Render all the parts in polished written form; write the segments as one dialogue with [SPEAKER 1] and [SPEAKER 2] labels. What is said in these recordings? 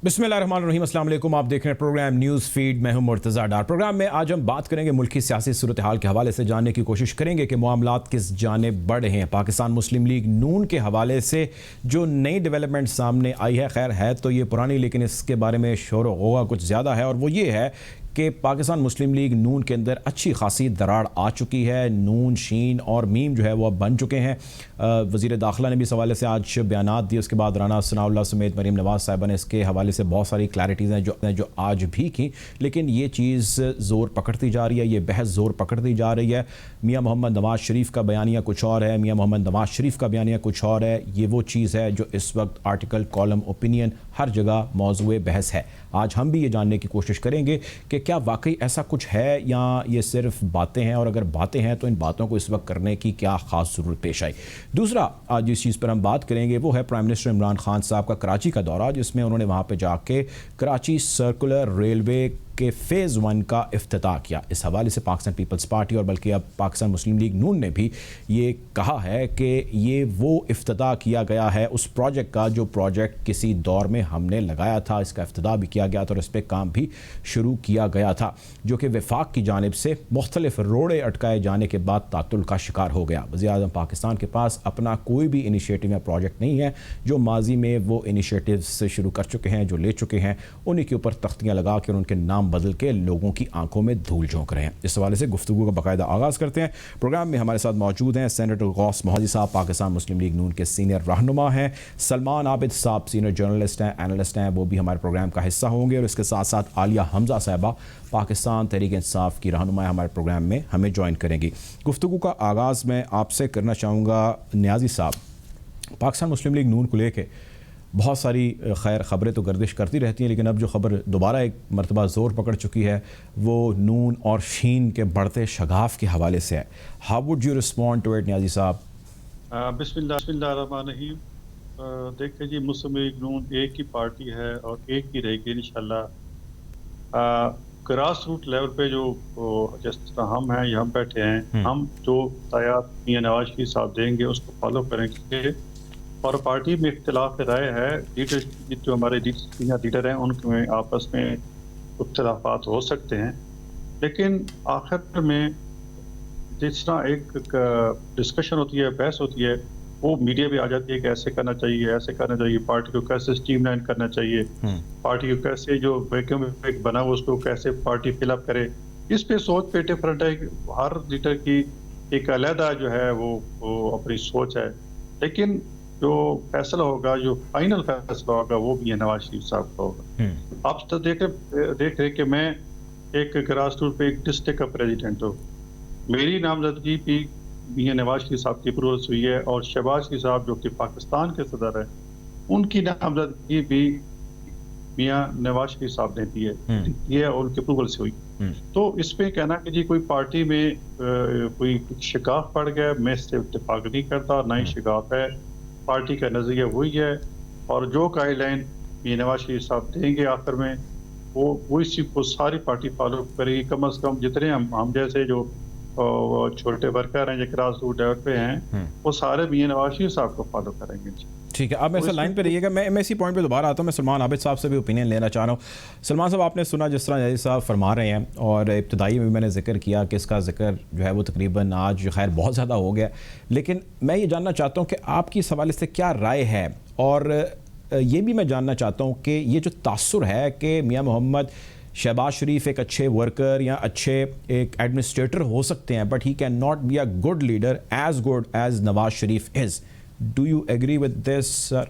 [SPEAKER 1] बिस्मिल्लाहिर्रहमानिर्रहीम, अस्सलाम वालेकुम। आप देख रहे हैं प्रोग्राम न्यूज़ फीड। मैं हूं मुर्तज़ा डार। प्रोग्राम में आज हम बात करेंगे मुल्की सियासी सूरत हाल के हवाले से, जानने की कोशिश करेंगे कि मामलात किस जानिब बढ़ रहे हैं। पाकिस्तान मुस्लिम लीग नून के हवाले से जो नई डेवलपमेंट सामने आई है, खैर है तो ये पुरानी, लेकिन इसके बारे में शोर होगा कुछ ज़्यादा है, और वो ये है कि पाकिस्तान मुस्लिम लीग नून के अंदर अच्छी खासी दरार आ चुकी है। नून, शीन और मीम जो है वो अब बन चुके हैं। वज़ीर दाखिला ने भी इस हवाले से आज बयानात दिए। उसके बाद राना सनाउल्लाह समेत मरीम नवाज़ साहिबा ने इसके हवाले से बहुत सारी क्लैरिटीज़ हैं जो आज भी की, लेकिन ये चीज़ ज़ोर पकड़ती जा रही है, ये बहस ज़ोर पकड़ती जा रही है। मियाँ मोहम्मद नवाज़ शरीफ का बयानिया कुछ और है, मियाँ मोहम्मद नवाज़ शरीफ का बयानिया कुछ और है। ये वो चीज़ है जो इस वक्त आर्टिकल, कॉलम, ओपिनियन हर जगह मौज़ूए बहस है। आज हम भी ये जानने की कोशिश करेंगे कि क्या वाकई ऐसा कुछ है या ये सिर्फ बातें हैं, और अगर बातें हैं तो इन बातों को इस वक्त करने की क्या ख़ास ज़रूरत पेश आई। दूसरा, आज जिस चीज़ पर हम बात करेंगे वो है प्राइम मिनिस्टर इमरान खान साहब का कराची का दौरा, जिसमें उन्होंने वहाँ पर जाके कराची सर्कुलर रेलवे के फ़ेज़ 1 का इफ्तिताह किया। इस हवाले से पाकिस्तान पीपल्स पार्टी और बल्कि अब पाकिस्तान मुस्लिम लीग नून ने भी ये कहा है कि ये वो इफ्तिताह किया गया है उस प्रोजेक्ट का जो प्रोजेक्ट किसी दौर में हमने लगाया था। इसका इफ्तिताह भी किया गया था और इस पर काम भी शुरू किया गया था, जो कि वफाक की जानिब से मुख्तलिफ रोड़े अटकाए जाने के बाद तातुल का शिकार हो गया। वज़ीर-ए-आज़म पाकिस्तान के पास अपना कोई भी इनिशिएटिव या प्रोजेक्ट नहीं है। जो माजी में वो इनिशिएटिव से शुरू कर चुके हैं, जो ले चुके हैं, उन्हीं के ऊपर तख्तियाँ लगा के उनके नाम बदल के लोगों की आंखों में धूल झोंक रहे हैं। इस हवाले से गुफ्तगू का बाकायदा आगाज़ करते हैं। प्रोग्राम में हमारे साथ मौजूद हैं सेनेटर गौस मोहद्दी साहब, पाकिस्तान मुस्लिम लीग नून के सीनियर रहनुमा हैं। सलमान आबिद साहब सीनियर जर्नलिस्ट हैं, एनालिस्ट हैं, वो भी हमारे प्रोग्राम का हिस्सा होंगे। और इसके साथ साथ आलिया हमजा साहिबा, पाकिस्तान तहरीक इंसाफ की रहनुमा, हमारे प्रोग्राम में हमें ज्वाइन करेंगी। गुफ्तगू का आगाज़ मैं आपसे करना चाहूँगा नियाज़ी साहब। पाकिस्तान मुस्लिम लीग नून को लेके बहुत सारी खैर ख़बरें तो गर्दिश करती रहती हैं, लेकिन अब जो ख़बर दोबारा एक मरतबा ज़ोर पकड़ चुकी है वो नून और शीन के बढ़ते शगाफ के हवाले से है। How would you respond to it Niazi साहब?
[SPEAKER 2] बिस्मिल्लाहिर्रहमानिर्रहीम। देखिए जी, मुस्लिम लीग नून एक ही पार्टी है और एक ही रहेगी इंशाल्लाह। ग्रास रूट लेवल पे जो जिस तरह हम हैं, हम बैठे हैं, हम जो हदायत मियां नवाज शरीफ साहब देंगे उसको फॉलो करेंगे। और पार्टी में इख्तिलाफ राय है, लीडर जो हमारे सीनियर लीडर हैं उनमें आपस में इख्तिलाफात हो सकते हैं, लेकिन आखिर में जिस तरह एक डिस्कशन होती है, बहस होती है, वो मीडिया भी आ जाती है कि ऐसे करना चाहिए, ऐसे करना चाहिए, पार्टी को कैसे स्ट्रीमलाइन करना चाहिए, पार्टी को कैसे जो वैक्यूम इफेक्ट बना हो उसको कैसे पार्टी फिलअप करे। इस पे सोच पे डिफरेंट है, हर लीडर की एक अलहदा जो है वो अपनी सोच है, लेकिन जो फैसला होगा, जो फाइनल फैसला होगा, वो भी नवाज शरीफ साहब का होगा। आप तो देख रहे कि मैं एक ग्रास रूट पे एक डिस्ट्रिक्ट का प्रेसिडेंट हूँ। मेरी नामजदगी भी मियां नवाज शरीफ साहब की अप्रूवल से हुई है, और शहबाज शरीफ साहब जो कि पाकिस्तान के सदर है, उनकी नामजदगी भी मियां नवाज शरीफ साहब ने दी है और उनकी अप्रूवल से हुई। तो इस पे कहना कि जी कोई पार्टी में कोई शिकाफ पड़ गया, मैं इससे इत्तेफाक नहीं करता, ना ही शिकाफ है। पार्टी का नजरिया वही है, और जो गाइडलाइन मियां नवाज शरीफ साहब देंगे आखिर में वो इसी को सारी पार्टी फॉलो करेगी। कम से कम जितने हम जैसे जो छोटे वर्कर हैं, जो ग्रास रूट लेवल पे हैं, वो सारे मियां नवाज शरीफ साहब को फॉलो करेंगे।
[SPEAKER 1] ठीक है, आप मेरे साथ लाइन पे रहिएगा। मैं इसी पॉइंट पे दोबारा आता हूँ। मैं सलमान आबिद साहब से भी ओपिनियन लेना चाह रहा हूँ। सलमान साहब, आपने सुना जिस तरह नियाज़ी साहब फरमा रहे हैं, और इब्तदाई में मैंने जिक्र किया कि इसका जिक्र जो है वो तकरीबन आज खैर बहुत ज़्यादा हो गया, लेकिन मैं ये जानना चाहता हूँ कि आपकी इस हवाले से क्या राय है। और ये भी मैं जानना चाहता हूँ कि ये जो तासुर है कि मियाँ मोहम्मद शहबाज शरीफ एक अच्छे वर्कर या अच्छे एक एडमिनिस्ट्रेटर हो सकते हैं, but he can not be a good leader as good as Nawaz Sharif is. Do you agree with this sir?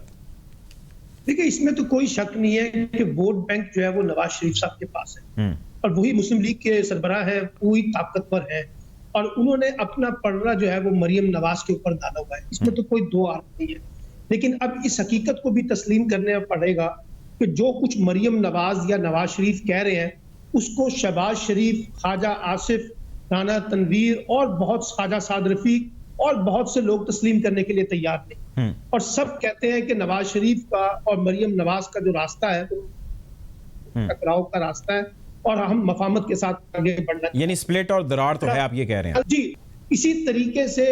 [SPEAKER 3] देखिए, इसमें तो कोई शक नहीं है कि वोट बैंक जो है वो नवाज शरीफ साहब के पास है, और वही मुस्लिम लीग के सरबराह है, पूरी ताकतवर है, और उन्होंने अपना पलड़ा जो है वो मरियम नवाज के ऊपर डाला हुआ है। इसमें तो कोई दो आर नहीं है। लेकिन अब इस हकीकत को भी तस्लीम करना पड़ेगा कि जो कुछ मरियम नवाज या नवाज शरीफ कह रहे हैं, उसको शहबाज शरीफ, ख्वाजा आसिफ, राना तनवीर और बहुत ख्वाजा साद रफीक और बहुत से लोग तस्लीम करने के लिए तैयार नहीं। और सब कहते हैं कि नवाज शरीफ का और मरियम नवाज का जो रास्ता है वो टकराव का रास्ता है, और हम मफामत के साथ आगे बढ़ना, यानी
[SPEAKER 1] स्प्लिट और दरार तो है, आप ये कह रहे हैं
[SPEAKER 3] जी। इसी तरीके से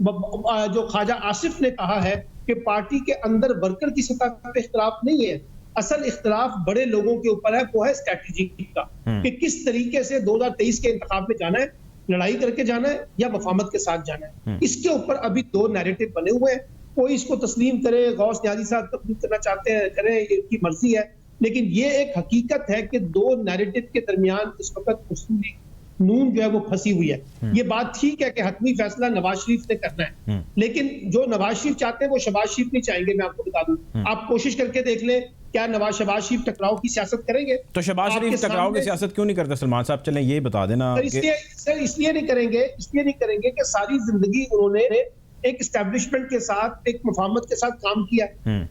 [SPEAKER 3] जो ख्वाजा आसिफ ने कहा है कि पार्टी के अंदर वर्कर की सतह पे इख्तिलाफ नहीं है, असल इख्तलाफ बड़े लोगों के ऊपर है, वो है स्ट्रैटेजी का कि किस तरीके से 2023 के इंतखाब में जाना है, लड़ाई करके जाना है या वफामत के साथ जाना है। इसके ऊपर अभी दो नैरेटिव बने हुए हैं। कोई इसको तस्लीम करे, गौस न्याजी साहब तब्दील करना चाहते हैं करें, इनकी मर्जी है, लेकिन ये एक हकीकत है कि दो नैरेटिव के दरमियान इस वक्त मुस्लिम लीग नून जो है वो फंसी हुई है। ये बात ठीक है कि हतमी फैसला नवाज शरीफ ने करना है, लेकिन जो नवाज शरीफ चाहते हैं वो शहबाज शरीफ नहीं चाहेंगे। मैं आपको बता दूं, आप कोशिश करके देख लें, क्या शहबाज शरीफ टकराव की सियासत करेंगे?
[SPEAKER 1] तो शहबाज शरीफ टकराव की सियासत क्यों नहीं करते सलमान साहब? चलें ये बता देना।
[SPEAKER 3] सर इसलिए नहीं करेंगे कि सारी जिंदगी उन्होंने एक एस्टेब्लिशमेंट के साथ, एक मुफाहमत के साथ काम किया।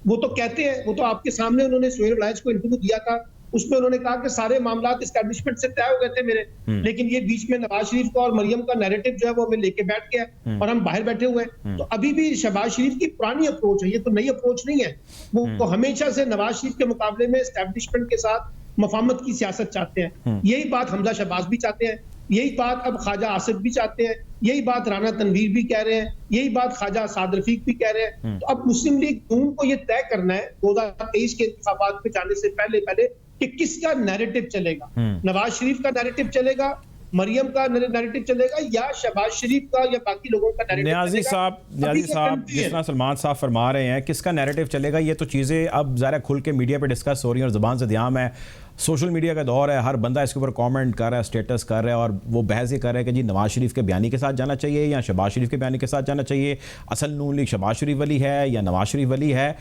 [SPEAKER 3] वो तो कहते हैं, वो तो आपके सामने उन्होंने सोहेल वलायत को इंटरव्यू दिया था, उसमें उन्होंने कहा कि सारे मामलात एस्टेब्लिशमेंट से तय हो गए थे मेरे, लेकिन ये बीच में नवाज शरीफ का और मरियम का नैरेटिव जो है वो हमें लेके बैठ गया और हम बाहर बैठे हुए हैं। तो अभी भी शहबाज शरीफ की पुरानी अप्रोच है, ये तो नई अप्रोच नहीं है। वो हमेशा से नवाज शरीफ के मुकाबले में एस्टेब्लिशमेंट के साथ मुफाहमत की सियासत चाहते हैं। यही बात हमजा शहबाज भी चाहते हैं, यही बात अब ख्वाजा आसिफ भी चाहते हैं, यही बात राना तनवीर भी कह रहे हैं, यही बात ख्वाजा साद रफीक भी कह रहे हैं। तो अब मुस्लिम लीग नून को ये तय करना है 2023 के इंतखाबात में जाने से पहले कि किसका नैरेटिव चलेगा। नवाज शरीफ का नैरेटिव चलेगा, मरियम का नैरेटिव चलेगा, या शहबाज शरीफ का या बाकी लोगों का नैरेटिव चलेगा?
[SPEAKER 1] न्याजी साहब जिस तरह सलमान साहब फरमा रहे हैं, किसका नैरेटिव चलेगा, ये तो चीज़ें अब ज़रा खुल के मीडिया पे डिस्कस हो रही हैं और ज़बान से ध्यान है। सोशल मीडिया का दौर है, हर बंदा इसके ऊपर कमेंट कर रहा है, स्टेटस कर रहा है, और वो बहस ये कर रहा है कि जी नवाज शरीफ के बयानी के साथ जाना चाहिए या शहबाज शरीफ के बयानी के साथ जाना चाहिए, असल नून लीग शहबाज शरीफ वाली है या नवाज शरीफ वाली है,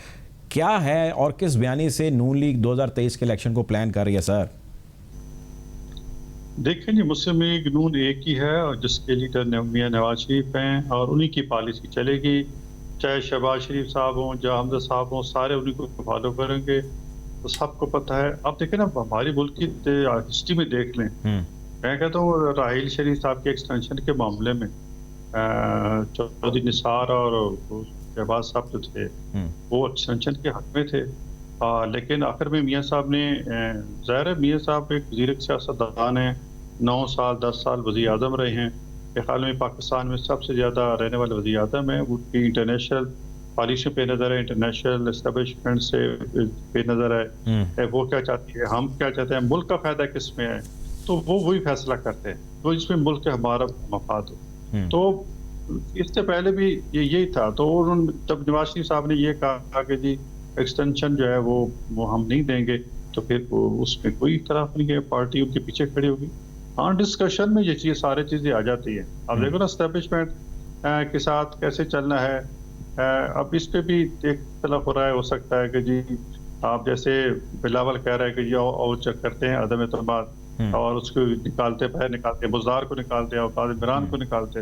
[SPEAKER 1] क्या है और किस बयानी से नून लीग 2023 के इलेक्शन को प्लान कर रही है? सर
[SPEAKER 2] देखें जी, मुस्लिम लीग नून एक ही है और जिसके लीडर मियां नवाज शरीफ हैं और उन्हीं की पॉलिसी चलेगी। चाहे शहबाज शरीफ साहब हों, चाहे हमजा साहब हों, सारे उन्हीं को फॉलो करेंगे। तो सबको पता है। अब देखें ना, हमारी मुल्क की हिस्ट्री में देख लें, मैं कहता हूँ राहिल शरीफ साहब के एक्सटेंशन के मामले में चौधरी निसार और शहबाज साहब जो थे वो एक्सटेंशन के हक में थे, लेकिन आखिर में मियाँ साहब ने, ज़ाहिर है मियाँ साहब एक वज़ीर सियासतदान हैं, 9 साल 10 साल वज़ीर आज़म रहे हैं। एक आलमी पाकिस्तान में सबसे ज़्यादा रहने वाले वज़ीर आज़म हैं। उनकी इंटरनेशनल पॉलिसी पे नज़र है, इंटरनेशनल एस्टेब्लिशमेंट से पे नज़र है। वो क्या चाहती है, हम क्या चाहते हैं, मुल्क का फ़ायदा किस में है, तो वो वही फैसला करते हैं तो इसमें मुल्क के हमारा मफाद हो। तो इससे पहले भी यही था। तो उन्होंने जब नवाज शरीफ साहब ने ये कहा कि जी एक्सटेंशन जो है वो हम नहीं देंगे, तो फिर उसमें कोई इख्तलाफ नहीं है, पार्टी उनके पीछे खड़ी होगी। हाँ, डिस्कशन में ये चीज़ सारी चीज़ें आ जाती हैं। अब देखो ना, एस्टेब्लिशमेंट के साथ कैसे चलना है। अब इस पे भी एक इख्तलाफ हो रहा है। हो सकता है कि जी आप जैसे बिलावल कह रहे हैं कि ये और चेक करते हैं अदम एतमाद और उसको निकालते, बाहर निकालते, बुज़दार को निकालते और इमरान को निकालते,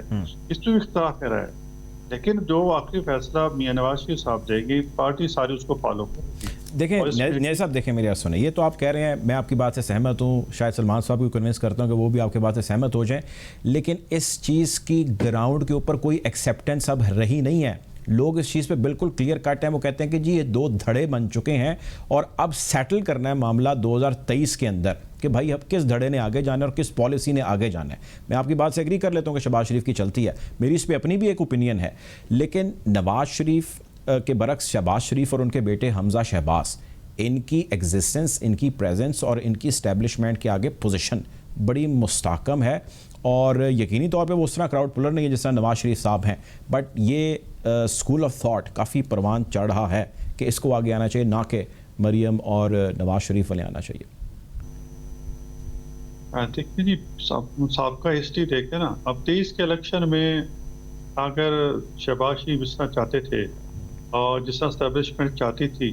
[SPEAKER 2] इस पर भी इख्तलाफ है रहा है। लेकिन जो आखिरी फैसला मियां नवाज शरीफ साहब देंगे, पार्टी सारी उसको फॉलो करेगी।
[SPEAKER 1] देखें न्याजी साहब, देखें मेरी बात सुने, ये तो आप कह रहे हैं, मैं आपकी बात से सहमत हूँ, शायद सलमान साहब को कन्विंस करता हूँ कि वो भी आपकी बात से सहमत हो जाएं, लेकिन इस चीज़ की ग्राउंड के ऊपर कोई एक्सेप्टेंस अब रही नहीं है। लोग इस चीज़ पे बिल्कुल क्लियर कट हैं। वो कहते हैं कि जी ये 2 धड़े बन चुके हैं और अब सेटल करना है मामला 2023 के अंदर कि भाई अब किस धड़े ने आगे जाना है और किस पॉलिसी ने आगे जाना है। मैं आपकी बात से एग्री कर लेता हूँ कि शहबाज शरीफ की चलती है, मेरी इस पर अपनी भी एक ओपिनियन है, लेकिन नवाज शरीफ के बरक्स शहबाज शरीफ और उनके बेटे हमजा शहबाज, इनकी एग्जिस्टेंस, इनकी प्रेजेंस और इनकी इस्टेब्लिशमेंट के आगे पोजीशन बड़ी मुस्तहकम है और यकीनी तौर पे वो उस तरह क्राउड पुलर नहीं है जिस तरह नवाज शरीफ साहब हैं, बट ये स्कूल ऑफ थॉट काफ़ी परवान चढ़ रहा है कि इसको आगे आना चाहिए, ना कि मरियम और नवाज शरीफ वाले आना चाहिए।
[SPEAKER 2] देखिए जी, सबका हिस्ट्री देखें ना, अब 23 के इलेक्शन में अगर शहबाज शरीफ जिस तरह चाहते थे और जिस तरह एस्टेब्लिशमेंट चाहती थी,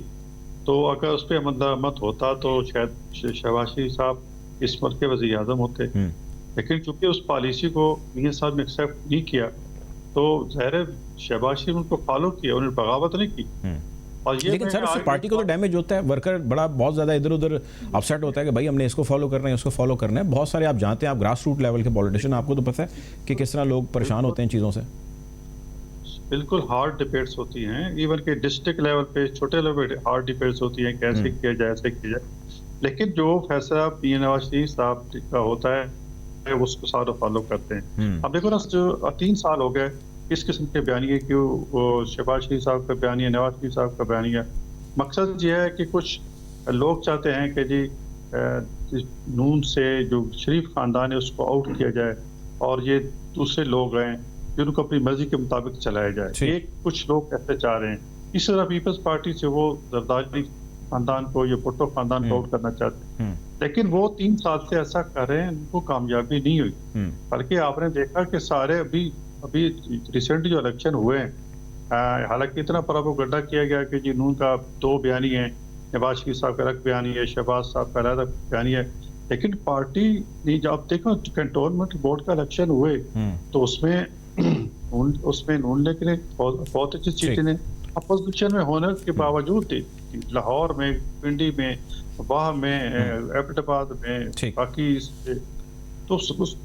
[SPEAKER 2] तो अगर उस पर मत होता तो शायद शहबाज शरीफ साहब इस मुल्क के वज़ीर आज़म होते। लेकिन चूंकि उस पॉलिसी को मियां साहब ने एक्सेप्ट नहीं किया, तो ज़ाहिर शहबाज शरीफ उनको फॉलो किया, उन्होंने बगावत नहीं की। और ये
[SPEAKER 1] लेकिन सर उससे पार्टी को तो डैमेज होता है, वर्कर बहुत ज़्यादा इधर उधर अपसेट होता है कि भाई हमने इसको फॉलो करना है, उसको फॉलो करना है। बहुत सारे आप जानते हैं, आप ग्रास रूट लेवल के पॉलिटिशियन, आपको तो पता है कि किस तरह लोग परेशान होते हैं चीज़ों से।
[SPEAKER 2] बिल्कुल हार्ड डिबेट्स होती हैं, इवन के डिस्ट्रिक्ट लेवल पे, छोटे लेवल पे हार्ड डिबेट्स होती हैं, कैसे किया जाए, ऐसे किया जाए। लेकिन जो फैसला मियां नवाज शरीफ साहब का होता है उसको सारे फॉलो करते हैं। अब देखो ना, जो 3 साल हो गए इस किस्म के बयानिए, क्यों शहबाज शरीफ साहब का बयानिया, नवाज शरीफ साहब का बयानिया, मकसद ये है कि कुछ लोग चाहते हैं कि जी नून से जो शरीफ खानदान है उसको आउट किया जाए और ये दूसरे लोग हैं जिनको अपनी मर्जी के मुताबिक चलाया जाए। एक कुछ लोग ऐसे चाह रहे हैं। इस तरह पीपल्स पार्टी से वो जरदारी खानदान को, ये भुट्टो खानदान को आउट करना चाहते हैं, लेकिन वो 3 साल से ऐसा कर रहे हैं, उनको कामयाबी नहीं हुई। बल्कि आपने देखा कि सारे अभी रिसेंट जो इलेक्शन हुए हैं, हालांकि इतना प्रोपेगेंडा किया गया कि जी नून का 2 बयानी है, नवाज शरीफ साहब का अलग बयानी है, शहबाज साहब का अलग बयानी है, लेकिन पार्टी ने जब देखो कैंटोनमेंट बोर्ड का इलेक्शन हुए तो उसमें नून लीग ने बहुत अच्छी सीटें ने अपोजिशन में होने के बावजूद थी, लाहौर में, पिंडी में, वाह में, एबटाबाद में, बाकी तो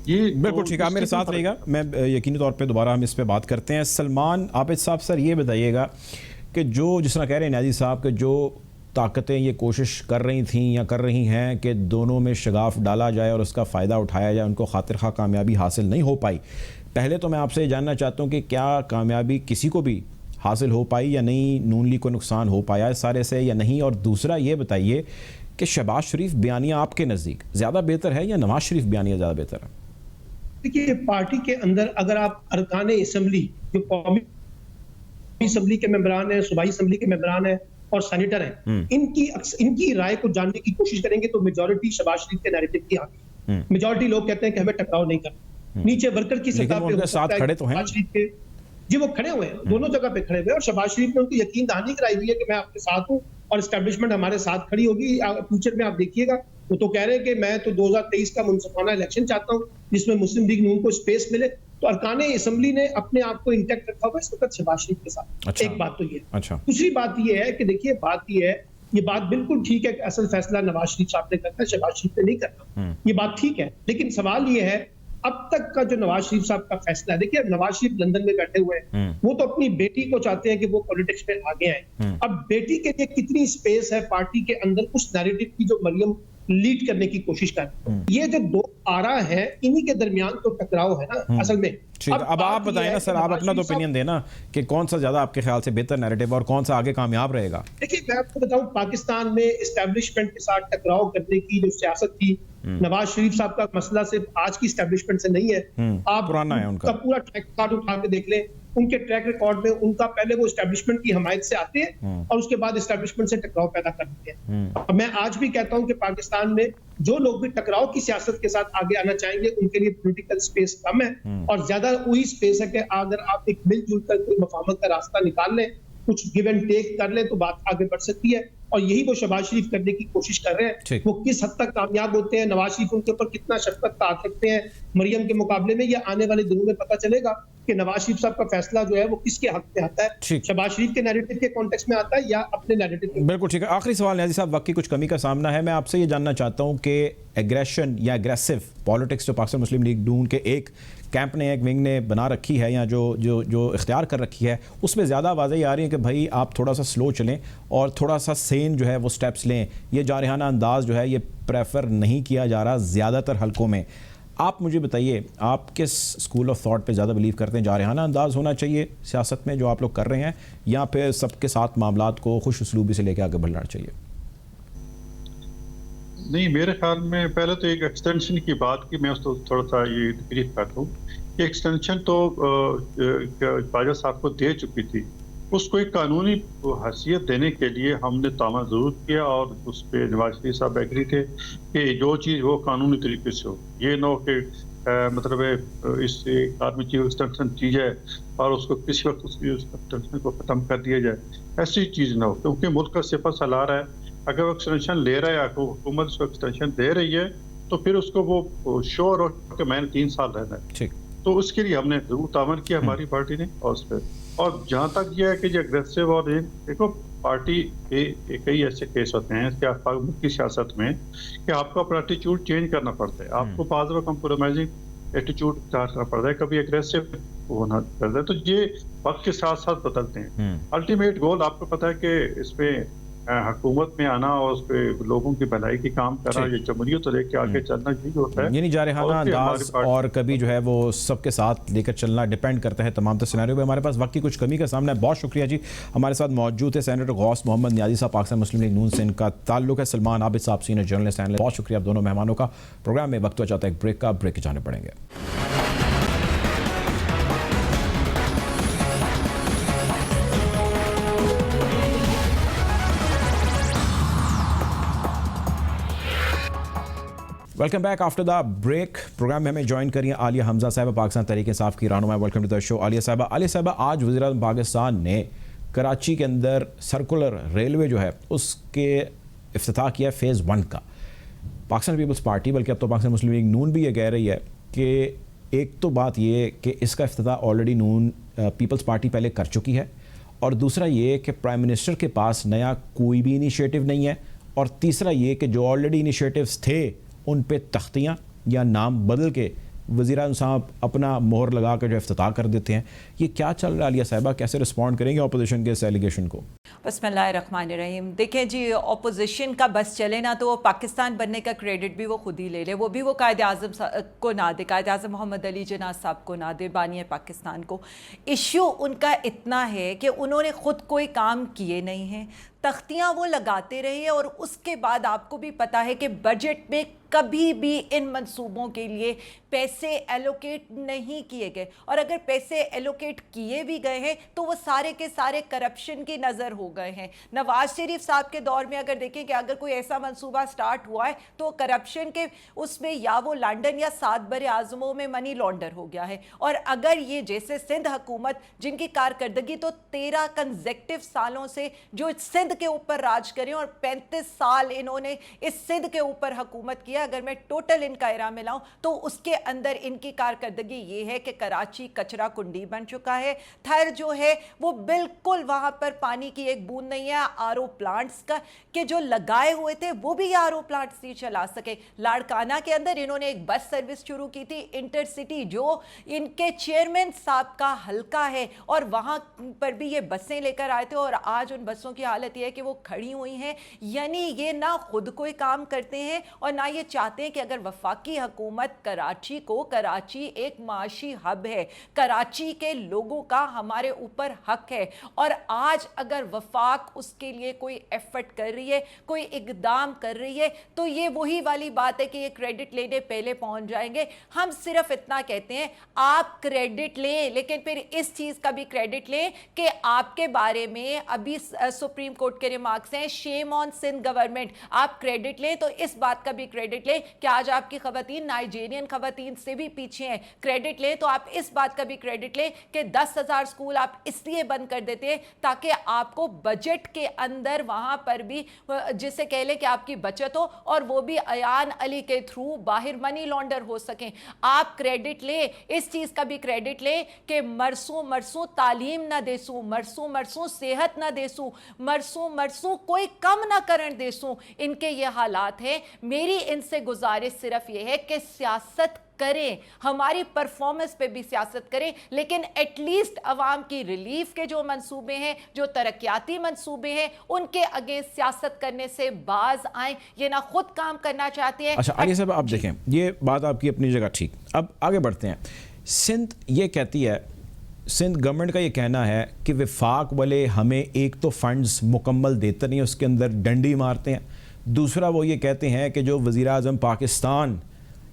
[SPEAKER 2] ये
[SPEAKER 1] बिल्कुल ठीक है। आप मेरे साथ रहिएगा, मैं यकीनी तौर पे दोबारा हम इस पे बात करते हैं। सलमान आबिद साहब, सर ये बताइएगा कि जो जिस तरह कह रहे हैं न्याजी साहब के जो ताकतें ये कोशिश कर रही थी या कर रही हैं कि दोनों में शगाफ डाला जाए और उसका फ़ायदा उठाया जाए, उनको खातिर खा कामयाबी हासिल नहीं हो पाई। पहले तो मैं आपसे ये जानना चाहता हूँ कि क्या कामयाबी किसी को भी हासिल हो पाई या नहीं, नून लीग को नुकसान हो पाया इस सारे से या नहीं? और दूसरा ये बताइए कि शहबाज शरीफ बयानिया आपके नज़दीक ज़्यादा बेहतर है या नवाज शरीफ बयानिया ज़्यादा बेहतर है?
[SPEAKER 3] देखिए, पार्टी के अंदर अगर आप अरकान असम्बली, जो कौमी असम्बली के मेंबरान हैं, सूबाई असम्बली के मेंबरान हैं और सेनेटर हैं, इनकी राय को जानने की कोशिश करेंगे तो मेजॉरिटी शहबाज शरीफ के नैरेटिव की आगे। मेजॉरिटी लोग कहते हैं कि हमें टकराव नहीं करना। नीचे वर्कर की सतह पे
[SPEAKER 1] साथ खड़े तो हैं
[SPEAKER 3] जी, वो खड़े हुए हैं, दोनों जगह पे खड़े हुए हैं और शहबाज शरीफ ने उनको यकीन दहानी कराई हुई है कि मैं आपके साथ हूं और एस्टैब्लिशमेंट हमारे साथ खड़ी होगी। फ्यूचर में आप देखिएगा, वो तो कह रहे हैं कि मैं तो 2023 का मुनसिफाना इलेक्शन चाहता हूं जिसमें मुस्लिम लीग नून को स्पेस मिले। तो अरकान असम्बली ने अपने आप को इंटैक्ट रखा हुआ इस वक्त शहबाज शरीफ के साथ।
[SPEAKER 1] अच्छा।
[SPEAKER 3] एक बात तो ये। अच्छा। दूसरी बात ये है कि देखिए, बात ये है, ये बात बिल्कुल ठीक है कि असल फैसला नवाज शरीफ साहब ने करना है, शहबाज शरीफ ने नहीं करना, ये बात ठीक है। लेकिन सवाल ये है, अब तक का जो नवाज शरीफ साहब का फैसला है, देखिए नवाज शरीफ लंदन में बैठे हुए हैं, वो तो अपनी बेटी को चाहते हैं कि वो पॉलिटिक्स में आगे आए। अब बेटी के लिए कितनी स्पेस है पार्टी के अंदर उस नैरेटिव की जो मरियम लीड करने की कोशिश कर रही है। ये जो दो आरा है, इन्हीं के दरमियान तो टकराव है ना असल में।
[SPEAKER 1] अब आप बताएं ना सर, आप अपना तो ओपिनियन देना कि कौन सा ज्यादा आपके ख्याल से बेहतर नैरेटिव और कौन सा आगे कामयाब रहेगा।
[SPEAKER 3] देखिए, मैं आपको बताऊं, पाकिस्तान में एस्टैब्लिशमेंट के साथ टकराव करने की जो सियासत थी, नवाज शरीफ साहब का मसला सिर्फ आज की एस्टैब्लिशमेंट से नहीं है। आप
[SPEAKER 1] पुराना है उनका
[SPEAKER 3] पूरा ट्रैक रिकॉर्ड उठा के देख लें, उनके ट्रैक रिकॉर्ड में उनका पहले वो एस्टैब्लिशमेंट की हमायत से आते हैं और उसके बाद एस्टैब्लिशमेंट से टकराव पैदा करते हैं। अब मैं आज भी कहता हूं कि पाकिस्तान में जो लोग भी टकराव की सियासत के साथ आगे आना चाहेंगे, उनके लिए पॉलिटिकल स्पेस कम है और ज्यादा वही स्पेस है कि अगर आप एक मिलजुल कर कोई मफाहमत का रास्ता निकाल लें, कुछ गिव एंड टेक कर लें, तो बात आगे बढ़ सकती है। और यही वो शहबाज शरीफ करने की कोशिश कर रहे हैं। वो किस हद तक कामयाब होते हैं, नवाज शरीफ उनके ऊपर कितना शफकत ताक रखते हैं मरियम के मुकाबले में, यह आने वाले दिनों में पता चलेगा कि नवाज शरीफ साहब का फैसला जो है वो किसके हक में आता है, शहबाज शरीफ के नैरेटिव के कॉन्टेक्स्ट में आता है या अपने नैरेटिव के।
[SPEAKER 1] बिल्कुल ठीक है। आखिरी सवाल न्याजी साहब, वक्त की कुछ कमी का सामना है, मैं आपसे ये जानना चाहता हूँ कि एग्रेशन या एग्रेसिव पॉलिटिक्स जो पाकिस्तान मुस्लिम लीग नून के एक कैंप ने, एक विंग ने बना रखी है या जो इख्तियार कर रखी है, उसमें ज़्यादा आवाज़ें आ रही हैं कि भाई आप थोड़ा सा स्लो चलें और थोड़ा सा सेन जो है वो स्टेप्स लें। ये जारहाना अंदाज जो है ये प्रेफर नहीं किया जा रहा ज़्यादातर हलकों में। आप मुझे बताइए, आप किस स्कूल ऑफ थॉट पे ज़्यादा बिलीव करते हैं? जारहाना अंदाज होना चाहिए सियासत में जो आप लोग कर रहे हैं, या फिर सबके साथ मामलात को खुश उसलूबी से लेकर आगे बढ़ना चाहिए?
[SPEAKER 2] नहीं, मेरे ख्याल में पहले तो एक एक्सटेंशन की बात की, मैं उसको थोड़ा सा ये ब्रीफ करता हूँ कि एक्सटेंशन तो बाजा साहब को दे चुकी थी, उसको एक कानूनी हैसियत देने के लिए हमने तामा जरूर किया और उस पर नवाज शरीफ साहब एग्री थे कि जो चीज़ वो कानूनी तरीके से हो, ये ना हो कि मतलब इस आर्मी चीफ एक्सटेंशन की जाए और उसको किसी वक्त उसकी एक्सटेंशन को ख़त्म कर दिया जाए, ऐसी चीज़ ना हो। क्योंकि मुल्क का सिपा सलार है, अगर वो एक्सटेंशन ले रहा है या हुकूमत उसको एक्सटेंशन दे रही है तो फिर उसको वो श्योर हो कि मैंने 3 साल रहना है। तो उसके लिए हमने जरूर तामन किया हमारी पार्टी ने। और उस पर और जहाँ तक यह है कि जो अग्रेसिव और देखो पार्टी के कई ऐसे केस होते हैं की सियासत में कि आपको अपना एटीट्यूड चेंज करना पड़ता है, आपको बाद में कंप्रोमाइजिंग एटीट्यूड करना पड़ता है, कभी अग्रेसिव होना पड़ता है। तो ये वक्त के साथ साथ बदलते हैं। अल्टीमेट गोल आपको पता है कि इसमें हुकूमत में आना और उस पे लोगों की भलाई की काम करना, ये जमहूरियत तो लेके आगे चलना यही होता है।
[SPEAKER 1] यानी जारहाना अंदाज और कभी जो है वो सबके साथ लेकर चलना डिपेंड करता है तमाम सिनेरियो पे। हमारे पास वक्त की कुछ कमी का सामना है। बहुत शुक्रिया जी, हमारे साथ मौजूद है सेनेटर गौस मोहम्मद नियाज़ी साहब, पाकिस्तान मुस्लिम लीग नून से इनका ताल्लुक है। सलमान आबिद साहब सीनियर जर्नलिस्ट एनालिस्ट, बहुत शुक्रिया आप दोनों मेहमानों का। प्रोग्राम में वक्त हो जाता है एक ब्रेक का, ब्रेक के जाने पड़ेंगे। Welcome back after the break. Programme में हमें ज्वाइन करिए आलिया हमजा साहब, पाकिस्तान तहरीक इंसाफ की रहनुमा। Welcome to the show Aliya साहबा। आज वज़ीर-ए-आज़म पाकिस्तान ने कराची के अंदर सर्कुलर रेलवे जो है उसके इफ्तिताह किया फ़ेज़ 1 का। पाकिस्तान पीपल्स पार्टी, बल्कि अब तो पाकिस्तान मुस्लिम लीग नून भी ये कह रही है कि एक तो बात ये कि इसका इफ्तिताह ऑलरेडी नून पीपल्स पार्टी पहले कर चुकी है, और दूसरा ये कि प्राइम मिनिस्टर के पास नया कोई भी इनिशिएटिव नहीं है, और तीसरा ये कि जो ऑलरेडी इनिशिएटिव्स थे उन पे तख्तियाँ या नाम बदल के वज़ीर-ए-आज़म साहब अपना मोहर लगा कर जो इफ्तिताह कर देते हैं। ये क्या चल रहा है आलिया साहिबा, कैसे रिस्पॉन्ड करेंगे अपोजिशन के इस एलिगेशन को?
[SPEAKER 4] बिस्मिल्लाहिर्रहमानिर्रहीम। देखें जी, ऑपोजिशन का बस चले ना तो पाकिस्तान बनने का क्रेडिट भी वो खुद ही ले ले, वो भी वो कायद-ए-आज़म को ना दे, कायद-ए-आज़म मोहम्मद अली जिन्ना साहब को ना दे, बानी पाकिस्तान को। इश्यू उनका इतना है कि उन्होंने खुद कोई काम किए नहीं हैं, तख्तियाँ वो लगाते रहे, और उसके बाद आपको भी पता है कि बजट में कभी भी इन मंसूबों के लिए पैसे एलोकेट नहीं किए गए, और अगर पैसे एलोकेट किए भी गए हैं तो वो सारे के सारे करप्शन की नज़र हो गए हैं। नवाज शरीफ साहब के दौर में अगर देखें कि अगर कोई ऐसा मंसूबा स्टार्ट हुआ है तो करप्शन के उसमें या वो लंदन या 7 बड़े आज़मों में मनी लॉन्डर हो गया है। और अगर ये जैसे सिंध हुकूमत जिनकी कारकर्दगी तो 13 कंसेक्टिव सालों से जो सिंध के ऊपर राज करें, और 35 साल इन्होंने इस सिंध के ऊपर हुकूमत किया, अगर मैं टोटल इनका एरा मिलाऊं तो उसके अंदर इनकी कारकर्दगी ये है कि कराची कचरा कुंडी बन चुका है। थर जो है वो बिल्कुल वहां पर पानी की एक बूंद नहीं है। आरओ प्लांट्स का के जो लगाए हुए थे वो भी आरओ प्लांट्स नहीं चला सके। लाड़काना के अंदर इन्होंने एक बस सर्विस शुरू की थी इंटरसिटी, जो इनके चेयरमैन साहब का हल्का है, और वहां पर भी ये बसें लेकर आए थे, और आज उन बसों की हालत यह है कि वो खड़ी हुई हैं। यानी ये ना खुद कोई काम करते हैं और ना ये चाहते हैं कि अगर वफाकी हुकूमत कराची एक माशी हब है, कराची के लोगों का हमारे ऊपर हक है, और आज अगर वफाक उसके लिए कोई एफर्ट कर रही है, कोई इकदाम कर रही है, तो ये वही वाली बात है कि ये क्रेडिट लेने पहले पहुंच जाएंगे। हम सिर्फ इतना कहते हैं आप क्रेडिट लें, लेकिन फिर इस चीज का भी क्रेडिट लें कि आपके बारे में अभी सुप्रीम कोर्ट के रिमार्क्स हैं, शेम ऑन सिंध गवर्नमेंट। आप क्रेडिट लें तो इस बात का भी क्रेडिट लें कि आज आपकी खवातीन नाइजीरियन खवातीन से भी पीछे हैं। क्रेडिट लें तो आप इस बात का भी क्रेडिट लें कि 10,000 स्कूल आप इसलिए बंद कर देते हैं ताकि आपको बजट के अंदर वहां पर भी जिसे कह ले कि आपकी बचत हो, और वो भी अयान अली के थ्रू बाहर मनी लॉन्डर हो सकें। आप क्रेडिट लें, इस चीज का भी क्रेडिट लें कि मरसू तालीम ना देसू, मरसू सेहत ना देसू, मरसू कोई कम ना करन देसू। इनके ये हालात हैं। मेरी इनसे गुजारिश सिर्फ ये है कि सियासत करें, हमारी परफॉर्मेंस पे भी सियासत करें, लेकिन एटलीस्ट अवाम की रिलीफ के जो मंसूबे हैं, जो तरक्याती मंसूबे हैं, उनके आगे सियासत करने से बाज आए। ये ना खुद काम करना चाहते हैं।
[SPEAKER 1] अच्छा आलिया साहब, आप देखें ये बात आपकी अपनी जगह ठीक। अब आगे बढ़ते हैं। सिंध ये कहती है, सिंध गवर्नमेंट का ये कहना है कि वफाक वाले हमें एक तो फंड्स मुकम्मल देते नहीं, उसके अंदर डंडी मारते हैं। दूसरा वो ये कहते हैं कि जो वज़ीर-ए-आज़म पाकिस्तान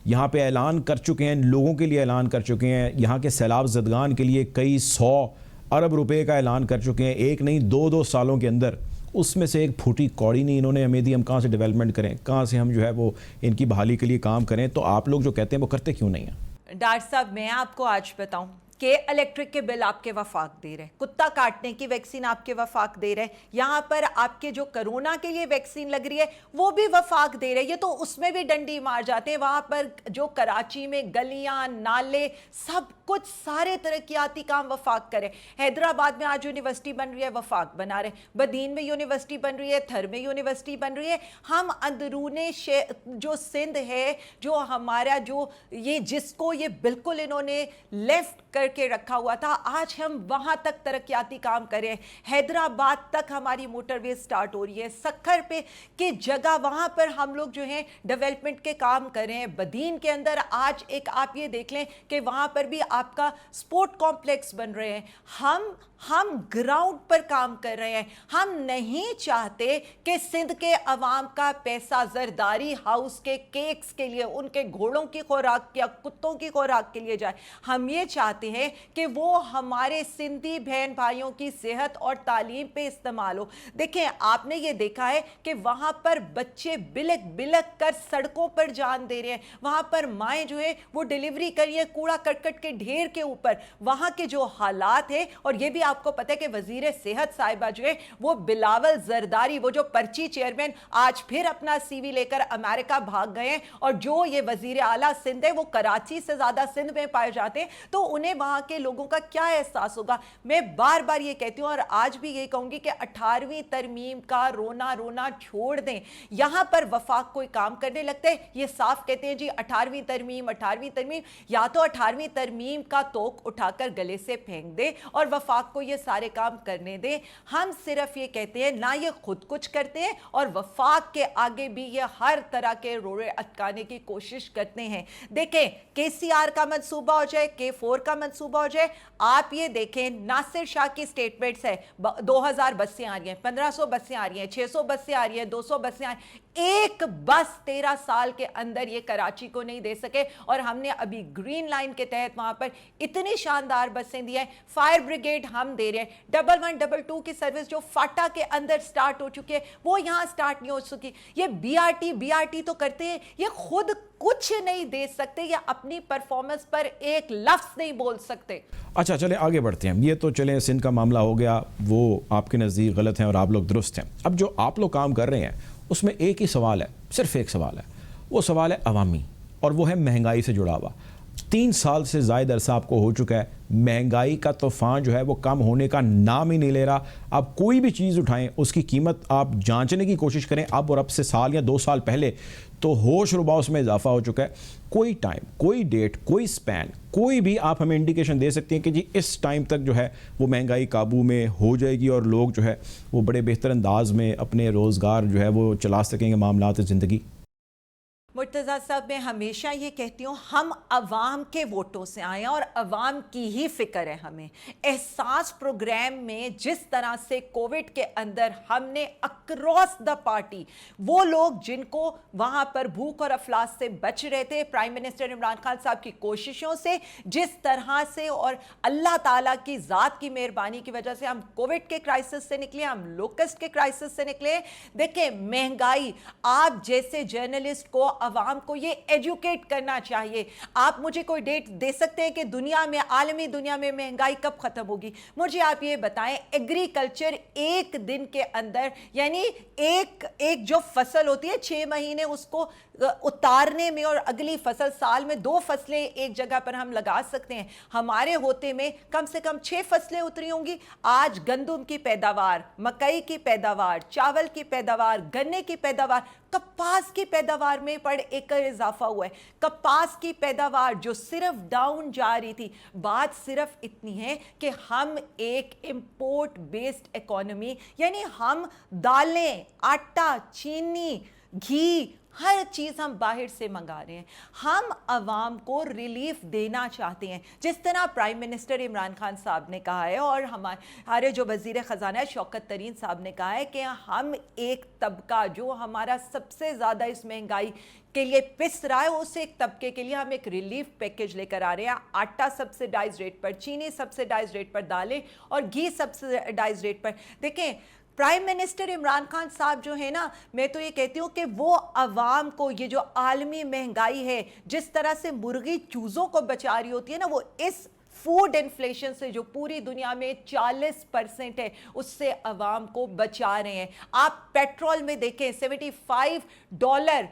[SPEAKER 1] यहाँ पे ऐलान कर चुके हैं, लोगों के लिए ऐलान कर चुके हैं, यहाँ के सैलाब ज़दगान के लिए कई 100 अरब रुपए का ऐलान कर चुके हैं, एक नहीं 2-2 सालों के अंदर, उसमें से एक फूटी कौड़ी नहीं इन्होंने हमें दी। हम कहाँ से डेवलपमेंट करें, कहाँ से हम जो है वो इनकी बहाली के लिए काम करें? तो आप लोग जो कहते हैं वो करते क्यों नहीं हैं?
[SPEAKER 4] डॉक्टर साहब, मैं आपको आज बताऊं कि इलेक्ट्रिक के बिल आपके वफाक दे रहे, कुत्ता काटने की वैक्सीन आपके वफाक दे रहे, यहाँ पर आपके जो कोरोना के लिए वैक्सीन लग रही है वो भी वफाक दे रहे। ये तो उसमें भी डंडी मार जाते हैं। वहाँ पर जो कराची में गलियाँ नाले सब कुछ सारे तरक्याती काम वफाक करे। हैदराबाद में आज यूनिवर्सिटी बन रही है, वफाक बना रहे। बदीन में यूनिवर्सिटी बन रही है, थर में यूनिवर्सिटी बन रही है। हम अंदरूने जो सिंध है, जो हमारा जो ये जिसको ये बिल्कुल इन्होंने लेफ्ट कर करके रखा हुआ था, आज हम वहां तक तरक्याती काम कर रहे हैं। हैदराबाद तक हमारी मोटरवे स्टार्ट हो रही है, सक्खर पे की जगह वहां पर हम लोग जो है डेवलपमेंट के काम कर रहे हैं। बदीन के अंदर आज एक आप ये देख लें कि वहां पर भी आपका स्पोर्ट कॉम्प्लेक्स बन रहे हैं। हम ग्राउंड पर काम कर रहे हैं। हम नहीं चाहते कि सिंध के अवाम का पैसा जरदारी हाउस के केक्स के लिए, उनके घोड़ों की खुराक या कुत्तों की खुराक के लिए जाए। हम ये चाहते हैं कि वो हमारे सिंधी बहन भाइयों की सेहत और तालीम पे इस्तेमाल हो। देखें, आपने ये देखा है कि वहां पर बच्चे बिलक बिलक कर सड़कों पर जान दे रहे हैं। वहां पर माएँ जो है वो डिलीवरी कर रही है कूड़ा करकट के ढेर के ऊपर। वहां के जो हालात है, और ये भी आपको पता है कि वजीर सेहत साहिबा जो है वो बिलावल जरदारी, वो जो पर्ची चेयरमैन, आज फिर अपना सीवी लेकर अमेरिका भाग गए हैं। और जो ये वजीर आला सिंध है वो कराची से ज्यादा सिंध में पाए जाते हैं, तो उन्हें वहां के लोगों का क्या एहसास होगा। मैं बार बार ये कहती हूं और आज भी ये कहूंगी कि 18वीं तरमीम का रोना रोना छोड़ दें। यहां पर वफाक कोई काम करने लगते हैं, ये साफ कहते हैं जी 18वीं तरमीम 18वीं तरमीम। या तो 18वीं तरमीम का तोक उठाकर गले से फेंक दे और वफाक को ये सारे काम करने दें। हम सिर्फ ये कहते हैं, ना ये खुद कुछ करते हैं और वफाक के आगे भी ये हर तरह के रोड़े अटकाने की कोशिश करते हैं। देखें, केसीआर का मंसूबा हो जाए, K4 का मंसूबा हो जाए, आप ये देखें नासिर शाह की स्टेटमेंट्स है, 2000 बसें आ रही हैं, 1500 बसें आ रही हैं, 600 बसें आ रही हैं, 200 बसें आ रही हैं। एक बस 13 साल के अंदर ये कराची को नहीं दे सके और हमने अभी ग्रीन लाइन के तहत वहां पर इतनी शानदार बसें दी हैं। फायर ब्रिगेड हम दे रहे हैं। 11 22 की सर्विस जो फाटा के अंदर स्टार्ट हो चुकी है वो यहां स्टार्ट नहीं हो सकी। ये बीआरटी तो करते हैं, ये खुद कुछ नहीं दे सकते, या अपनी परफॉर्मेंस पर एक लफ्ज नहीं बोल सकते।
[SPEAKER 1] अच्छा, चले आगे बढ़ते हैं। ये तो चले सिंध का मामला हो गया, वो आपके नज़दीक गलत है और आप लोग दुरुस्त हैं। अब जो आप लोग काम कर रहे हैं उसमें एक ही सवाल है, सिर्फ एक सवाल है, वो सवाल है अवामी, और वो है महंगाई से जुड़ा हुआ। 3 साल से ज़ायद अरसा आपको हो चुका है, महंगाई का तूफान जो है वो कम होने का नाम ही नहीं ले रहा। आप कोई भी चीज़ उठाएं उसकी कीमत आप जांचने की कोशिश करें अब और अब से साल या 2 साल पहले, तो होश रुबा उसमें इजाफा हो चुका है। कोई टाइम, कोई डेट, कोई स्पैन, कोई भी आप हमें इंडिकेशन दे सकते हैं कि जी इस टाइम तक जो है वो महंगाई काबू में हो जाएगी और लोग जो है वो बड़े बेहतर अंदाज में अपने रोज़गार जो है वो चला सकेंगे, मामलात ज़िंदगी?
[SPEAKER 4] मुर्तज़ा साहब, मैं हमेशा ये कहती हूँ, हम अवाम के वोटों से आए हैं और अवाम की ही फिक्र है हमें। एहसास प्रोग्राम में जिस तरह से कोविड के अंदर हमने अक्रॉस द पार्टी वो लोग जिनको वहाँ पर भूख और अफलास से बच रहे थे, प्राइम मिनिस्टर इमरान खान साहब की कोशिशों से, जिस तरह से और अल्लाह ताला की ज़ात की मेहरबानी की वजह से हम कोविड के क्राइसिस से निकले, हम लोकस्ट के क्राइसिस से निकले। देखें, महंगाई, आप जैसे जर्नलिस्ट को, अवाम को ये एजुकेट करना चाहिए। आप मुझे कोई डेट दे सकते हैं कि दुनिया में, आलमी दुनिया में महंगाई कब खत्म होगी? मुझे आप ये बताएं, एग्रीकल्चर एक दिन के अंदर, यानी एक जो फसल होती है 6 महीने उसको उतारने में, और अगली फसल साल में 2 फसलें एक जगह पर हम लगा सकते हैं। हमारे होते में कम से कम 6 फसलें उतरी होंगी। आज गंदम की पैदावार, मकई की पैदावार, चावल की पैदावार, गन्ने की पैदावार, कपास की पैदावार में पर एकड़ इजाफा हुआ है। कपास की पैदावार जो सिर्फ डाउन जा रही थी, बात सिर्फ इतनी है कि हम एक इंपोर्ट बेस्ड इकोनॉमी, यानी हम दालें, आटा, चीनी, घी, हर चीज़ हम बाहर से मंगा रहे हैं। हम अवाम को रिलीफ देना चाहते हैं, जिस तरह प्राइम मिनिस्टर इमरान खान साहब ने कहा है और हमारे जो वज़ीर ख़जाना है शौकत तरीन साहब ने कहा है कि हम एक तबका जो हमारा सबसे ज़्यादा इस महंगाई के लिए पिस रहा है, उस एक तबके के लिए हम एक रिलीफ पैकेज लेकर आ रहे हैं। आटा सब्सिडाइज रेट पर, चीनी सब्सिडाइज रेट पर, दालें और घी सब्सिडाइज रेट पर। देखें, प्राइम मिनिस्टर इमरान खान साहब जो है ना, मैं तो ये कहती हूँ कि वो अवाम को, ये जो आलमी महंगाई है, जिस तरह से मुर्गी चूज़ों को बचा रही होती है ना, वो इस फूड इन्फ्लेशन से जो पूरी दुनिया में 40% है, उससे अवाम को बचा रहे हैं। आप पेट्रोल में देखें, $75,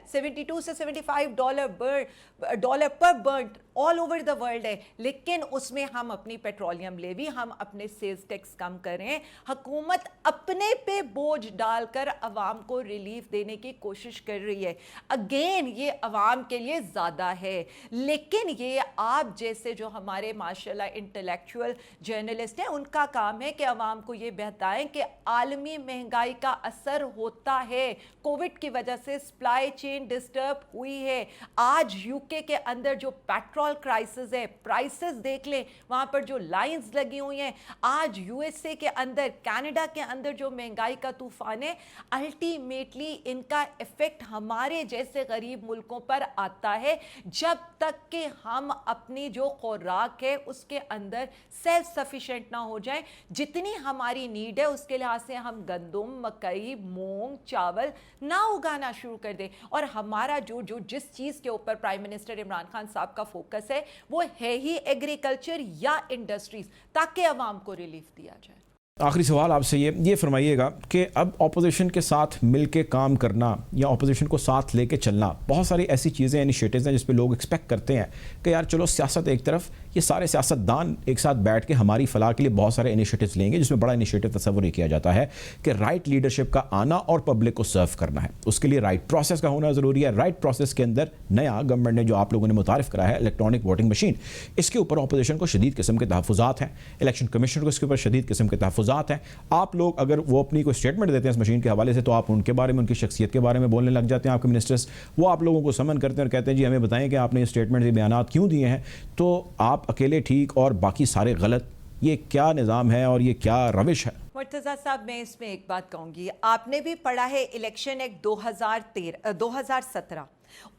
[SPEAKER 4] $72 से $75 पर burn all over the world है, लेकिन उसमें हम अपनी पेट्रोलियम लेवी, हम अपने सेल्स टैक्स कम कर रहे हैं। हुकूमत अपने पे बोझ डालकर अवाम को रिलीफ देने की कोशिश कर रही है। अगेन ये अवाम के लिए ज़्यादा है, लेकिन ये आप जैसे जो हमारे माशाल्लाह इंटेलेक्चुअल जर्नलिस्ट हैं, उनका काम है कि अवाम को ये बताएं कि आलमी महंगाई का असर होता है। कोविड की वजह से सप्लाई चेन डिस्टर्ब हुई है। आज यूके के अंदर जो पेट्रोल क्राइसिस है, प्राइसेस देख लें, वहां पर जो लाइंस लगी हुई हैं। आज यूएसए के अंदर, कनाडा के अंदर जो महंगाई का तूफान है, अल्टीमेटली इनका इफेक्ट हमारे जैसे गरीब मुल्कों पर आता है, जब तक कि हम अपनी जो खुराक है उसके अंदर सेल्फ सफिशिएंट ना हो जाए। जितनी हमारी नीड है उसके लिहाज से हम गंदम, मकई, मूंग, चावल ना उगाना शुरू कर दें। और हमारा जो जिस चीज़ के ऊपर प्राइम मिनिस्टर इमरान खान साहब का फोकस है वो है ही एग्रीकल्चर या इंडस्ट्रीज, ताकि अवाम को रिलीफ दिया जाए।
[SPEAKER 1] आखिरी सवाल आपसे ये फरमाइएगा कि अब ऑपोजिशन के साथ मिलके काम करना या ऑपोजिशन को साथ लेके चलना, बहुत सारी ऐसी चीज़ें, इनिशिएटिव्स हैं जिस पे लोग एक्सपेक्ट करते हैं कि यार चलो सियासत एक तरफ, ये सारे सियासतदान एक साथ बैठ के हमारी फलाह के लिए बहुत सारे इनिशिएटिव्स लेंगे, जिसमें बड़ा इनिशिएटिव तस्वुर किया जाता है कि राइट लीडरशिप का आना और पब्लिक को सर्व करना है। उसके लिए राइट प्रोसेस का होना ज़रूरी है। राइट प्रोसेस के अंदर नया गवर्नमेंट ने जो आप लोगों ने मुतारिफ करा है इलेक्ट्रॉनिक वोटिंग मशीन, इसके ऊपर ऑपोजिशन को शदीद किस्म के तहफ़्फ़ुज़ात हैं, इलेक्शन कमीशन को इसके ऊपर शदीद किस्म के तहफ़्फ़ुज़ात हैं। आप लोग अगर वो अपनी कोई स्टेटमेंट देते हैं इस मशीन के हवाले से, तो आप उनके बारे में, उनकी शख्सियत के बारे में बोलने लग जाते हैं। आपके मिनिस्टर्स वो आप लोगों को समन करते हैं और कहते हैं जी हमें बताएं कि आपने ये स्टेटमेंट, ये बयानात क्यों दिए हैं। तो आप अकेले ठीक और बाकी सारे गलत, ये क्या निज़ाम है और ये क्या रविश है?
[SPEAKER 4] मुर्तज़ा साहब, मैं इसमें एक बात कहूँगी, आपने भी पढ़ा है इलेक्शन एक्ट 2017,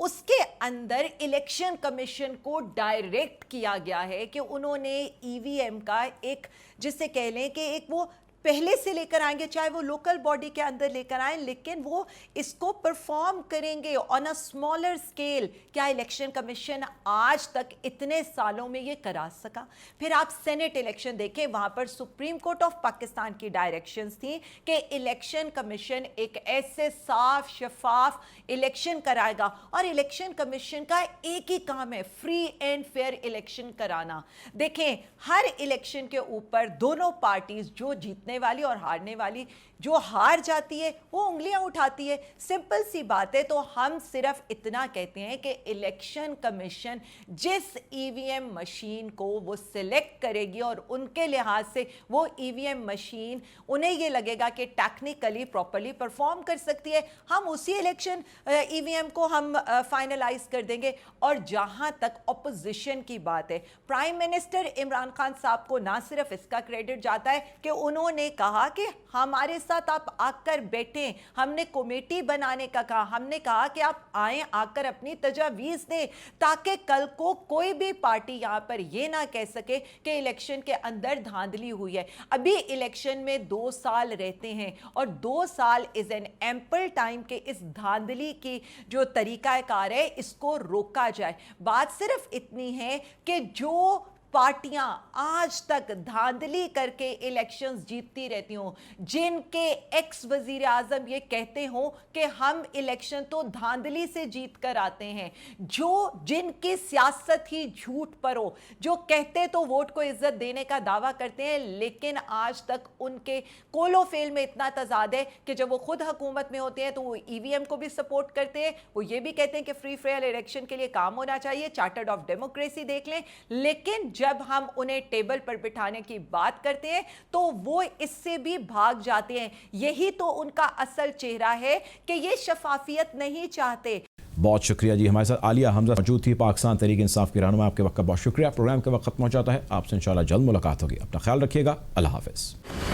[SPEAKER 4] उसके अंदर इलेक्शन कमीशन को डायरेक्ट किया गया है कि उन्होंने ईवीएम का एक, जिसे कह लें कि एक वो पहले से लेकर आएंगे, चाहे वो लोकल बॉडी के अंदर लेकर आए, लेकिन वो इसको परफॉर्म करेंगे ऑन अ स्मॉलर स्केल। क्या इलेक्शन कमीशन आज तक इतने सालों में ये करा सका? फिर आप सेनेट इलेक्शन देखें, वहां पर सुप्रीम कोर्ट ऑफ पाकिस्तान की डायरेक्शंस थी कि इलेक्शन कमीशन एक ऐसे साफ शफाफ इलेक्शन कराएगा, और इलेक्शन कमीशन का एक ही काम है, फ्री एंड फेयर इलेक्शन कराना। देखें, हर इलेक्शन के ऊपर दोनों पार्टीज, जो जीतने वाली और हारने वाली, जो हार जाती है वो उंगलियां उठाती है। सिंपल सी बात है। तो हम सिर्फ इतना कहते हैं कि इलेक्शन कमीशन जिस ईवीएम मशीन को वो सिलेक्ट करेगी और उनके लिहाज से वो ईवीएम मशीन, उन्हें ये लगेगा कि टेक्निकली प्रॉपर्ली परफॉर्म कर सकती है, हम उसी इलेक्शन ईवीएम को हम फाइनलाइज कर देंगे। और जहां तक ऑपोजिशन की बात है, प्राइम मिनिस्टर इमरान खान साहब को ना सिर्फ इसका क्रेडिट जाता है कि उन्होंने कहा कि हमारे साथ आप आकर बैठें, हमने कमेटी बनाने का कहा, हमने कहा कि आप आएं, आकर अपनी तजावीज़ दें, ताकि कल को कोई भी पार्टी यहां पर यह ना कह सके कि इलेक्शन के अंदर धांधली हुई है। अभी इलेक्शन में 2 साल रहते हैं और 2 साल इज एन एम्पल टाइम के इस धांधली की जो तरीकाकार है इसको रोका जाए। बात सिर्फ इतनी है कि जो पार्टियां आज तक धांधली करके इलेक्शंस जीतती रहती हों, जिनके एक्स वजीर आजम ये कहते हों कि हम इलेक्शन तो धांधली से जीत कर आते हैं, जिनकी सियासत ही झूठ पर हो, जो कहते तो वोट को इज्जत देने का दावा करते हैं, लेकिन आज तक उनके कोलो फेल में इतना तजाद है कि जब वो खुद हुकूमत में होते हैं तो वो ईवीएम को भी सपोर्ट करते हैं, वो ये भी कहते हैं कि फ्री फेयर इलेक्शन के लिए काम होना चाहिए, चार्टर्ड ऑफ डेमोक्रेसी देख लें। लेकिन जब हम उन्हें टेबल पर बिठाने की बात करते हैं तो वो इससे भी भाग जाते हैं। यही तो उनका असल चेहरा है कि ये शफाफियत नहीं चाहते।
[SPEAKER 1] बहुत शुक्रिया जी। हमारे साथ आलिया हमजा मौजूद थी, पाकिस्तान तहरीक इंसाफ की रहनुमा। आपके वक्त का बहुत शुक्रिया। प्रोग्राम के वक्त खत्म हो जाता है, आपसे इंशाल्लाह जल्द मुलाकात होगी। अपना ख्याल रखिएगा। अल्लाह हाफिज़।